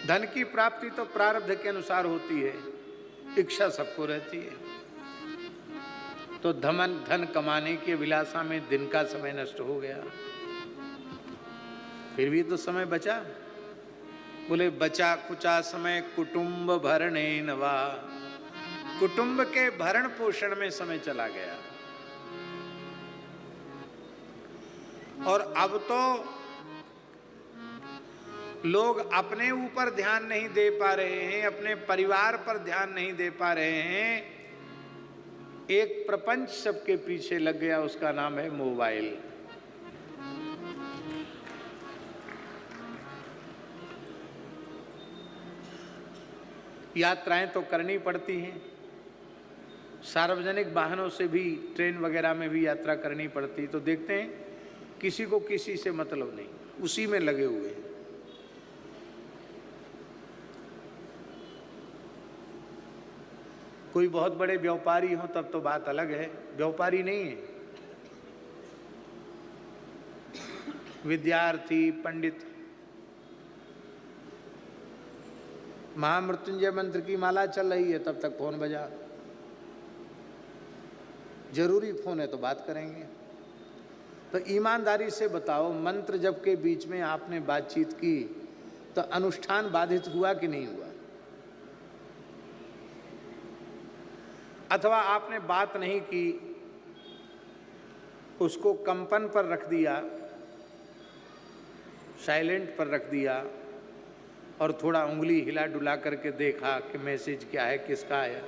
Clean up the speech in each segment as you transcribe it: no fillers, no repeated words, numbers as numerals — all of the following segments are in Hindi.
धन की प्राप्ति तो प्रारब्ध के अनुसार होती है, इच्छा सबको रहती है। तो धन कमाने की अभिलाषा में दिन का समय नष्ट हो गया। फिर भी तो समय बचा। बोले बचा कुचा समय कुटुंब भरणे नवा, कुटुंब के भरण पोषण में समय चला गया। और अब तो लोग अपने ऊपर ध्यान नहीं दे पा रहे हैं, अपने परिवार पर ध्यान नहीं दे पा रहे हैं। एक प्रपंच सबके पीछे लग गया, उसका नाम है मोबाइल। यात्राएं तो करनी पड़ती हैं, सार्वजनिक वाहनों से भी, ट्रेन वगैरह में भी यात्रा करनी पड़ती, तो देखते हैं किसी को किसी से मतलब नहीं, उसी में लगे हुए हैं। कोई बहुत बड़े व्यापारी हो तब तो बात अलग है, व्यापारी नहीं है, विद्यार्थी, पंडित। महामृत्युंजय मंत्र की माला चल रही है तब तक फोन बजा, जरूरी फोन है तो बात करेंगे। तो ईमानदारी से बताओ, मंत्र जप के बीच में आपने बातचीत की तो अनुष्ठान बाधित हुआ कि नहीं हुआ? अथवा आपने बात नहीं की, उसको कंपन पर रख दिया, साइलेंट पर रख दिया और थोड़ा उंगली हिला डुला करके देखा कि मैसेज क्या है, किसका है,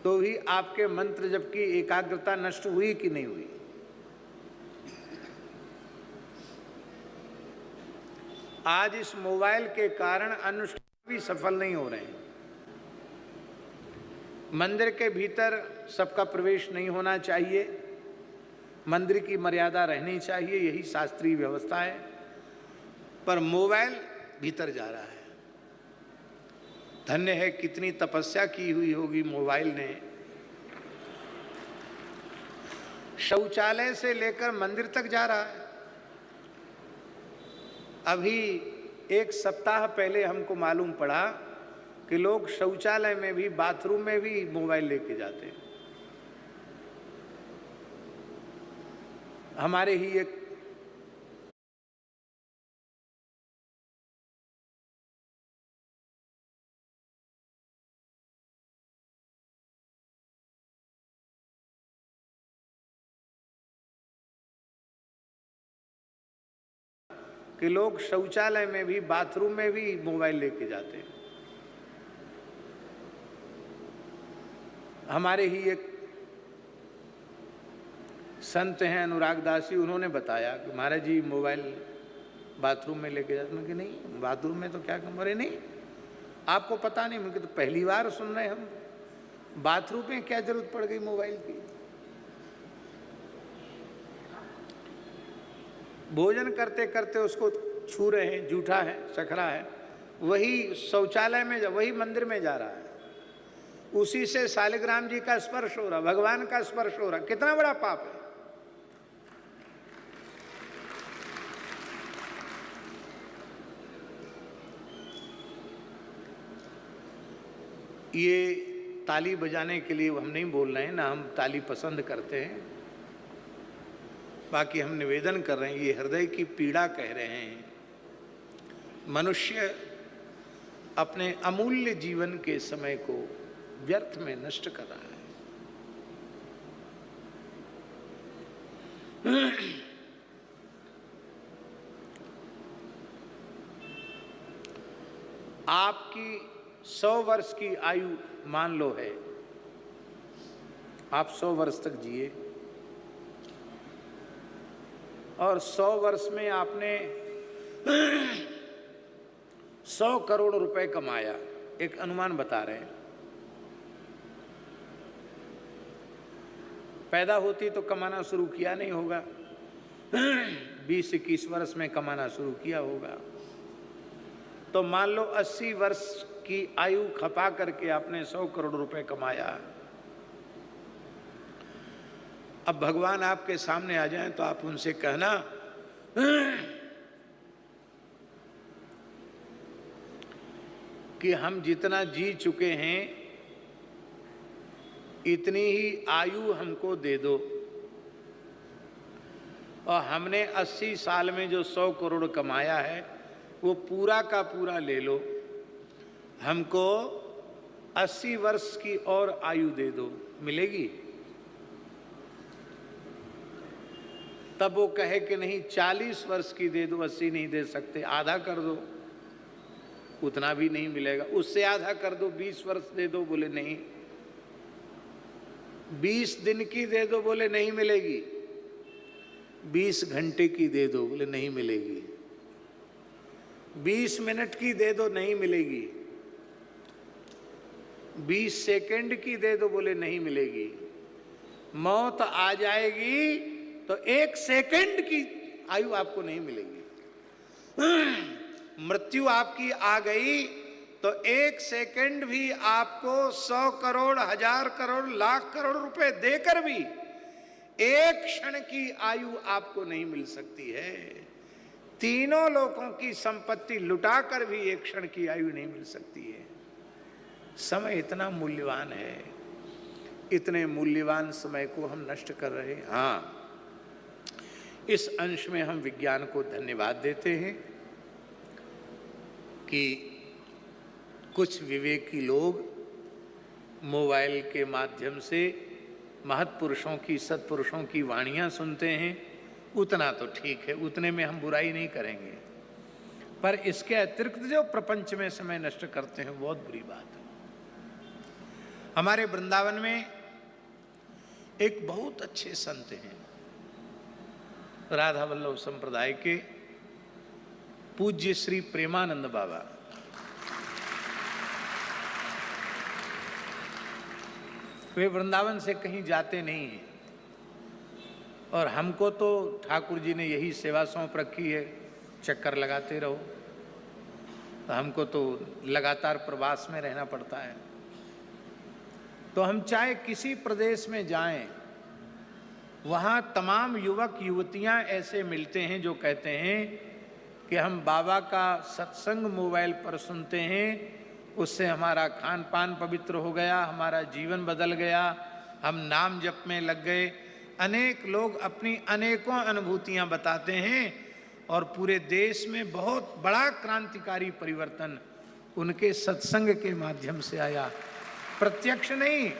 तो भी आपके मंत्र जप की एकाग्रता नष्ट हुई कि नहीं हुई? आज इस मोबाइल के कारण अनुष्ठान भी सफल नहीं हो रहे हैं। मंदिर के भीतर सबका प्रवेश नहीं होना चाहिए, मंदिर की मर्यादा रहनी चाहिए, यही शास्त्रीय व्यवस्था है, पर मोबाइल भीतर जा रहा है। धन्य है, कितनी तपस्या की हुई होगी मोबाइल ने। शौचालय से लेकर मंदिर तक जा रहा है। अभी एक सप्ताह पहले हमको मालूम पड़ा कि लोग शौचालय में भी, बाथरूम में भी मोबाइल लेके जाते हैं। हमारे ही एक कि लोग शौचालय में भी, बाथरूम में भी मोबाइल लेके जाते हैं। हमारे ही एक संत हैं अनुराग दास जी, उन्होंने बताया कि महाराज जी मोबाइल बाथरूम में लेके जाते। मैं कि नहीं, बाथरूम में तो क्या कम, अरे नहीं आपको पता नहीं। मुझे तो पहली बार सुन रहे हम, बाथरूम में क्या जरूरत पड़ गई मोबाइल की? भोजन करते करते उसको छू रहे हैं, जूठा है, सखरा है, वही शौचालय में, वही मंदिर में जा रहा है, उसी से शालिग्राम जी का स्पर्श हो रहा, भगवान का स्पर्श हो रहा। कितना बड़ा पाप है। ये ताली बजाने के लिए हम नहीं बोल रहे हैं ना, हम ताली पसंद करते हैं, बाकी हम निवेदन कर रहे हैं, ये हृदय की पीड़ा कह रहे हैं। मनुष्य अपने अमूल्य जीवन के समय को व्यर्थ में नष्ट कर रहा है। आपकी 100 वर्ष की आयु मान लो है, आप 100 वर्ष तक जिए और 100 वर्ष में आपने 100 करोड़ रुपए कमाया, एक अनुमान बता रहे हैं। पैदा होती तो कमाना शुरू किया नहीं होगा, 20-21 वर्ष में कमाना शुरू किया होगा। तो मान लो 80 वर्ष की आयु खपा करके आपने 100 करोड़ रुपए कमाया। अब भगवान आपके सामने आ जाएं तो आप उनसे कहना, कि हम जितना जी चुके हैं इतनी ही आयु हमको दे दो, और हमने 80 साल में जो 100 करोड़ कमाया है वो पूरा का पूरा ले लो, हमको 80 वर्ष की और आयु दे दो, मिलेगी? तब वो कहे कि नहीं 40 वर्ष की दे दो, 80 नहीं दे सकते, आधा कर दो, उतना भी नहीं मिलेगा। उससे आधा कर दो, 20 वर्ष दे दो, बोले नहीं। 20 दिन की दे दो, बोले नहीं मिलेगी। 20 घंटे की दे दो, बोले नहीं मिलेगी। 20 मिनट की दे दो, नहीं मिलेगी। 20 सेकंड की दे दो, बोले नहीं मिलेगी। मौत आ जाएगी तो 1 सेकंड की आयु आपको नहीं मिलेगी। मृत्यु आपकी आ गई तो 1 सेकंड भी आपको 100 करोड़, 1000 करोड़, लाख करोड़ रुपए देकर भी 1 क्षण की आयु आपको नहीं मिल सकती है। तीनों लोगों की संपत्ति लुटाकर भी 1 क्षण की आयु नहीं मिल सकती है। समय इतना मूल्यवान है, इतने मूल्यवान समय को हम नष्ट कर रहे हैं। हाँ, इस अंश में हम विज्ञान को धन्यवाद देते हैं कि कुछ विवेकी लोग मोबाइल के माध्यम से महत्पुरुषों की, सत्पुरुषों की वाणियाँ सुनते हैं। उतना तो ठीक है, उतने में हम बुराई नहीं करेंगे, पर इसके अतिरिक्त जो प्रपंच में समय नष्ट करते हैं बहुत बुरी बात है। हमारे वृंदावन में एक बहुत अच्छे संत हैं, राधा वल्लभ संप्रदाय के पूज्य श्री प्रेमानंद बाबा। वे वृंदावन से कहीं जाते नहीं हैं, और हमको तो ठाकुर जी ने यही सेवा सौंप रखी है, चक्कर लगाते रहो। तो हमको तो लगातार प्रवास में रहना पड़ता है। तो हम चाहे किसी प्रदेश में जाएं, वहाँ तमाम युवक युवतियाँ ऐसे मिलते हैं जो कहते हैं कि हम बाबा का सत्संग मोबाइल पर सुनते हैं, उससे हमारा खान पान पवित्र हो गया, हमारा जीवन बदल गया, हम नाम जप में लग गए। अनेक लोग अपनी अनेकों अनुभूतियाँ बताते हैं, और पूरे देश में बहुत बड़ा क्रांतिकारी परिवर्तन उनके सत्संग के माध्यम से आया। प्रत्यक्ष नहीं,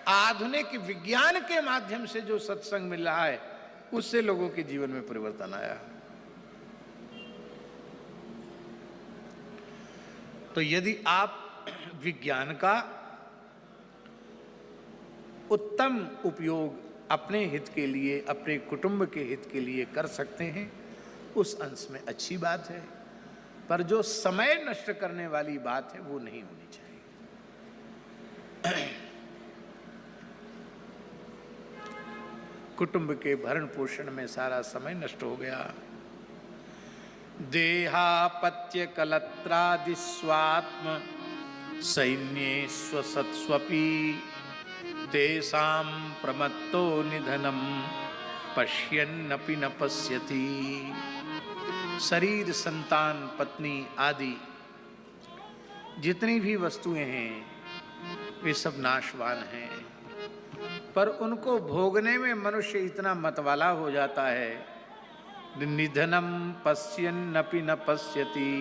आधुनिक विज्ञान के माध्यम से जो सत्संग मिल रहा है उससे लोगों के जीवन में परिवर्तन आया। तो यदि आप विज्ञान का उत्तम उपयोग अपने हित के लिए, अपने कुटुंब के हित के लिए कर सकते हैं, उस अंश में अच्छी बात है, पर जो समय नष्ट करने वाली बात है वो नहीं होनी चाहिए। कुटुंब के भरण पोषण में सारा समय नष्ट हो गया। देहापत्य कलत्रादि स्वात्म सैन्ये स्वसत्स्वपि तेषां प्रमत्तो निधनम पश्यन्नपि न पश्यति। शरीर, संतान, पत्नी आदि जितनी भी वस्तुएं हैं वे सब नाशवान हैं, पर उनको भोगने में मनुष्य इतना मतवाला हो जाता है, निधनम पश्यन्नपि न पश्यति।